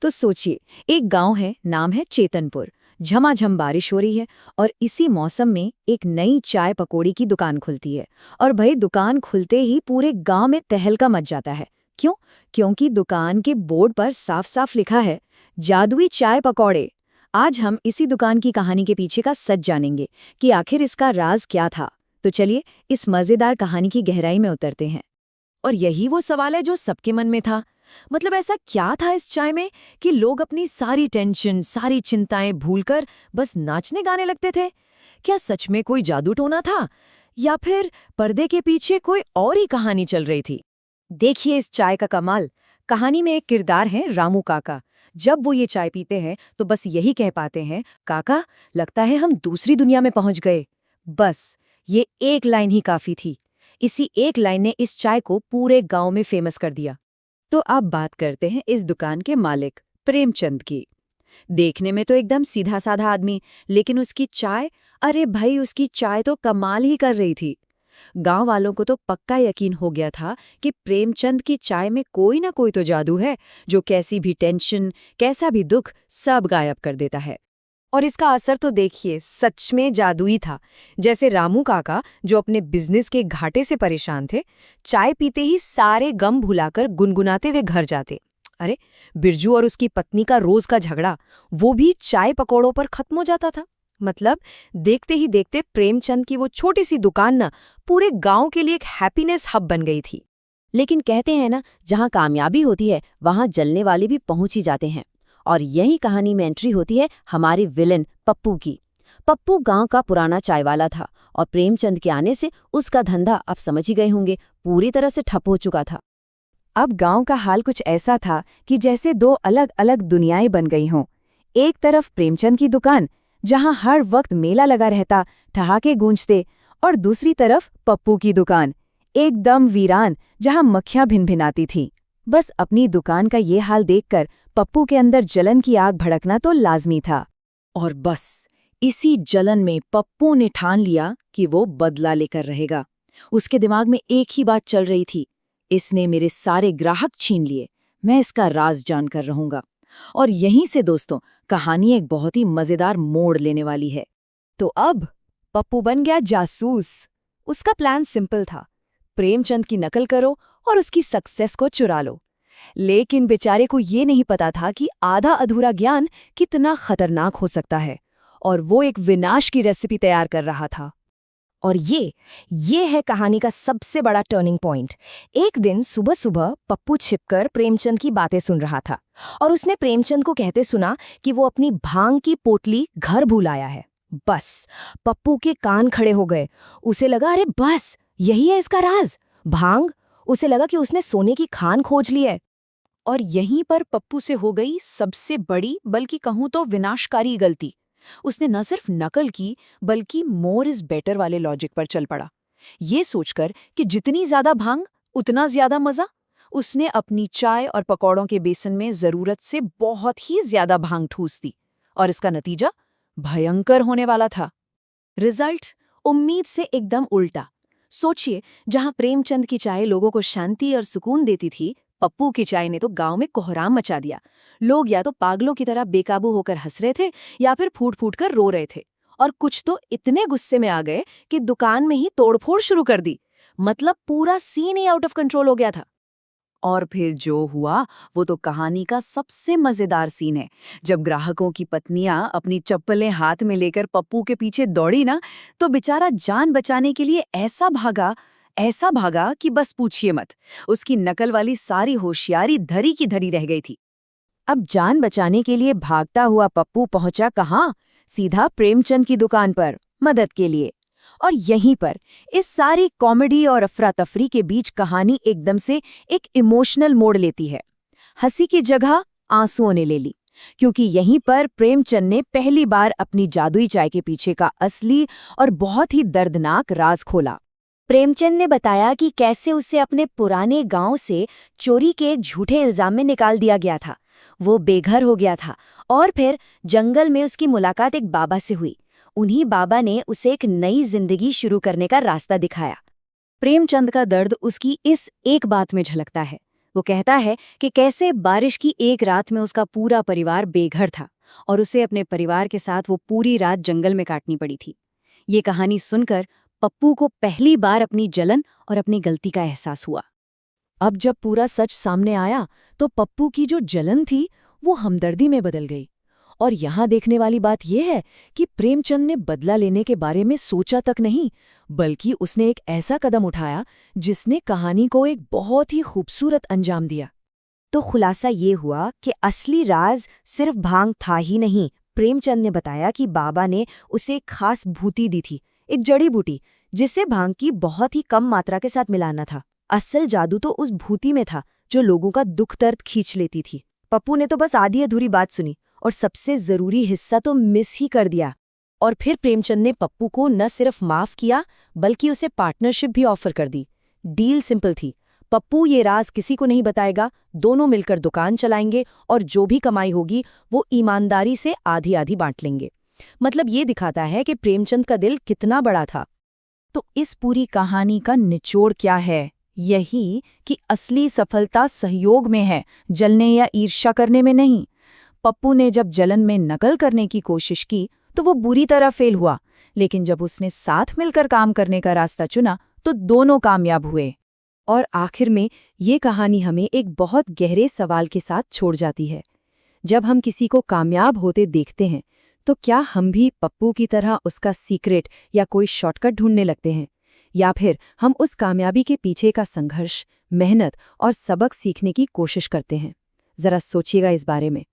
तो सोचिए, एक गांव है, नाम है चेतनपुर। झमाझम बारिश हो रही है और इसी मौसम में एक नई चाय पकौड़ी की दुकान खुलती है। और भाई दुकान खुलते ही पूरे गांव में तहलका मच जाता है। क्यों? क्योंकि दुकान के बोर्ड पर साफ साफ लिखा है, जादुई चाय पकौड़े। आज हम इसी दुकान की कहानी के पीछे का सच जानेंगे कि आखिर इसका राज क्या था। तो चलिए इस मजेदार कहानी की गहराई में उतरते हैं। और यही वो सवाल है जो सबके मन में था। मतलब ऐसा क्या था इस चाय में कि लोग अपनी सारी टेंशन, सारी चिंताएं भूलकर बस नाचने गाने लगते थे? क्या सच में कोई जादू टोना था, या फिर पर्दे के पीछे कोई और ही कहानी चल रही थी? देखिए इस चाय का कमाल। कहानी में एक किरदार है रामू काका। जब वो ये चाय पीते हैं तो बस यही कह पाते हैं, काका लगता है हम दूसरी दुनिया में पहुंच गए। बस ये एक लाइन ही काफी थी। इसी एक लाइन ने इस चाय को पूरे गांव में फेमस कर दिया। तो अब बात करते हैं इस दुकान के मालिक प्रेमचंद की। देखने में तो एकदम सीधा साधा आदमी, लेकिन उसकी चाय, अरे भाई उसकी चाय तो कमाल ही कर रही थी। गांव वालों को तो पक्का यकीन हो गया था कि प्रेमचंद की चाय में कोई ना कोई तो जादू है, जो कैसी भी टेंशन, कैसा भी दुख सब गायब कर देता है। और इसका असर तो देखिए, सच में जादुई था। जैसे रामू काका, जो अपने बिजनेस के घाटे से परेशान थे, चाय पीते ही सारे गम भुलाकर गुनगुनाते हुए घर जाते। अरे बिरजू और उसकी पत्नी का रोज का झगड़ा, वो भी चाय पकौड़ों पर खत्म हो जाता था। मतलब देखते ही देखते प्रेमचंद की वो छोटी सी दुकान ना पूरे गांव के लिए एक हैप्पीनेस हब बन गई थी। लेकिन कहते हैं ना, जहां कामयाबी होती है वहां जलने वाले भी पहुंच ही जाते हैं। और यही कहानी में एंट्री होती है हमारे विलेन पप्पू की। पप्पू गांव का पुराना चाय वाला था और प्रेमचंद के आने से उसका धंधा, आप समझ ही गए होंगे, पूरी तरह से ठप हो चुका था। अब गांव का हाल कुछ ऐसा था कि जैसे दो अलग अलग दुनियाएं बन गई हों। एक तरफ प्रेमचंद की दुकान, जहां हर वक्त मेला लगा रहता, ठहाके गूंजते, और दूसरी तरफ पप्पू की दुकान, एकदम वीरान, जहां मक्खियां भिनभिनाती थीं। बस अपनी दुकान का ये हाल देखकर पप्पू के अंदर जलन की आग भड़कना तो लाजमी था। और बस इसी जलन में पप्पू ने ठान लिया कि वो बदला लेकर रहेगा। उसके दिमाग में एक ही बात चल रही थी, इसने मेरे सारे ग्राहक छीन लिए, मैं इसका राज जानकर रहूंगा। और यहीं से दोस्तों, कहानी एक बहुत ही मजेदार मोड़ लेने वाली है। तो अब पप्पू बन गया जासूस। उसका प्लान सिंपल था, प्रेमचंद की नकल करो और उसकी सक्सेस को चुरा लो। लेकिन बेचारे को ये नहीं पता था कि आधा अधूरा ज्ञान कितना खतरनाक हो सकता है, और वो एक विनाश की रेसिपी तैयार कर रहा था। और ये है कहानी का सबसे बड़ा टर्निंग पॉइंट। एक दिन सुबह सुबह पप्पू छिपकर प्रेमचंद की बातें सुन रहा था, और उसने प्रेमचंद को कहते सुना कि वो अपनी भांग की पोटली घर भूल आया है। बस पप्पू के कान खड़े हो गए। उसे लगा, अरे बस यही है इसका राज, भांग। उसे लगा कि उसने सोने की खान खोज ली है। और यहीं पर पप्पू से हो गई सबसे बड़ी, बल्कि कहूं तो विनाशकारी गलती। उसने न सिर्फ नकल की, बल्कि मोर इज बेटर वाले लॉजिक पर चल पड़ा। ये सोचकर कि जितनी ज्यादा भांग उतना ज्यादा मजा, उसने अपनी चाय और पकौड़ों के बेसन में जरूरत से बहुत ही ज्यादा भांग ठूस दी। और इसका नतीजा भयंकर होने वाला था। रिजल्ट उम्मीद से एकदम उल्टा। सोचिए, जहां प्रेमचंद की चाय लोगों को शांति और सुकून देती थी, पप्पू की चाय ने तो गांव में कोहराम मचा दिया। लोग या तो पागलों की तरह बेकाबू होकर हंस रहे थे, या फिर फूट फूट कर रो रहे थे। और कुछ तो इतने गुस्से में आ गए कि दुकान में ही तोड़फोड़ शुरू कर दी। मतलब पूरा सीन ही आउट ऑफ कंट्रोल हो गया था। और फिर जो हुआ वो तो कहानी का सबसे मजेदार सीन है। जब ग्राहकों की पत्नियां अपनी चप्पलें हाथ में लेकर पप्पू के पीछे दौड़ी ना, तो बेचारा जान बचाने के लिए ऐसा भागा कि बस पूछिए मत। उसकी नकल वाली सारी होशियारी धरी की धरी रह गई थी। अब जान बचाने के लिए भागता हुआ पप्पू पहुंचा कहाँ? सीधा प्रेमचंद की दुकान पर, मदद के लिए। और यहीं पर इस सारी कॉमेडी और अफरा तफरी के बीच कहानी एकदम से एक इमोशनल मोड़ लेती है। हंसी की जगह आंसुओं ने ले ली, क्योंकि यहीं पर प्रेमचंद ने पहली बार अपनी जादुई चाय के पीछे का असली और बहुत ही दर्दनाक राज खोला। प्रेमचंद ने बताया कि कैसे उसे अपने पुराने गांव से चोरी के एक झूठे इल्जाम में निकाल दिया गया था। वो बेघर हो गया था, और फिर जंगल में उसकी मुलाकात एक बाबा से हुई। उन्हीं बाबा ने उसे एक नई जिंदगी शुरू करने का रास्ता दिखाया। प्रेमचंद का दर्द उसकी इस एक बात में झलकता है। वो कहता है कि कैसे बारिश की एक रात में उसका पूरा परिवार बेघर था और उसे अपने परिवार के साथ वो पूरी रात जंगल में काटनी पड़ी थी। ये कहानी सुनकर पप्पू को पहली बार अपनी जलन और अपनी गलती का एहसास हुआ। अब जब पूरा सच सामने आया तो पप्पू की जो जलन थी वो हमदर्दी में बदल गई। और यहाँ देखने वाली बात यह है कि प्रेमचंद ने बदला लेने के बारे में सोचा तक नहीं, बल्कि उसने एक ऐसा कदम उठाया जिसने कहानी को एक बहुत ही खूबसूरत अंजाम दिया। तो खुलासा ये हुआ कि असली राज सिर्फ भांग था ही नहीं। प्रेमचंद ने बताया कि बाबा ने उसे एक खास भूति दी थी, एक जड़ी बूटी जिसे भांग की बहुत ही कम मात्रा के साथ मिलाना था। असल जादू तो उस भूति में था जो लोगों का दुख दर्द खींच लेती थी। पप्पू ने तो बस आधी अधूरी बात सुनी और सबसे जरूरी हिस्सा तो मिस ही कर दिया। और फिर प्रेमचंद ने पप्पू को न सिर्फ माफ किया बल्कि उसे पार्टनरशिप भी ऑफर कर दी। डील सिंपल थी, पप्पू ये राज किसी को नहीं बताएगा, दोनों मिलकर दुकान चलाएंगे और जो भी कमाई होगी वो ईमानदारी से आधी आधी बांट लेंगे। मतलब ये दिखाता है कि प्रेमचंद का दिल कितना बड़ा था। तो इस पूरी कहानी का निचोड़ क्या है? यही कि असली सफलता सहयोग में है, जलने या ईर्ष्या करने में नहीं। पप्पू ने जब जलन में नकल करने की कोशिश की तो वो बुरी तरह फेल हुआ, लेकिन जब उसने साथ मिलकर काम करने का रास्ता चुना तो दोनों कामयाब हुए। और आखिर में ये कहानी हमें एक बहुत गहरे सवाल के साथ छोड़ जाती है। जब हम किसी को कामयाब होते देखते हैं तो क्या हम भी पप्पू की तरह उसका सीक्रेट या कोई शॉर्टकट ढूंढने लगते हैं, या फिर हम उस कामयाबी के पीछे का संघर्ष, मेहनत और सबक सीखने की कोशिश करते हैं? जरा सोचिएगा इस बारे में।